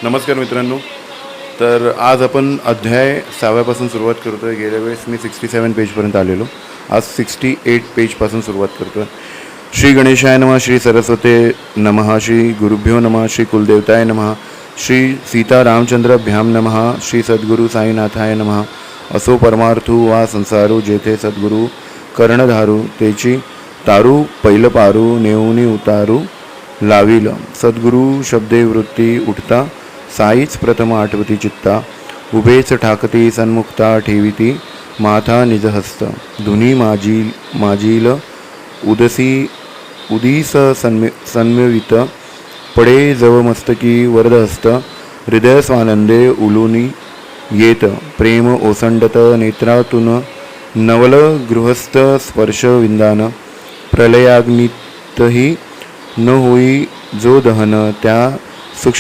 नमस्कार मित्रांनो. तर आज आपण अध्याय 6व्यापासून सुरुवात करतो आहे. गेल्या वेळेस मी 67 पेजपर्यंत आलेलो. आज 68 पेजपासून सुरुवात करतो आहे. श्री गणेशाय नमः, श्री सरस्वते नमः, श्री गुरुभ्यो नमः, श्री कुलदेवताय नमः, श्री सीता रामचंद्रभ्याम नमः, श्री सद्गुरु साईनाथाय नमः. असो परमार्थू वा संसारू, जेथे सद्गुरु कर्णधारू, तेची तारू पैल पारू, नेऊनी उतारू लावील. सद्गुरु शब्दे वृत्ती उठता, साईच प्रथम आठवती चित्ता. उभेच ठाकती सन्मुक्ता, ठेविती माथा निजहस्त. धुनी माजील उदीस सन्मिवित, पडे जव मस्तकी वरदहस्त. हृदय स्वानंदे उलुनी येत, प्रेम ओसंडत नेत्रातून. नवल गृहस्थ स्पर्श विंदान, प्रलयाग्नीतही न होई जो दहन. त्या सूक्ष्म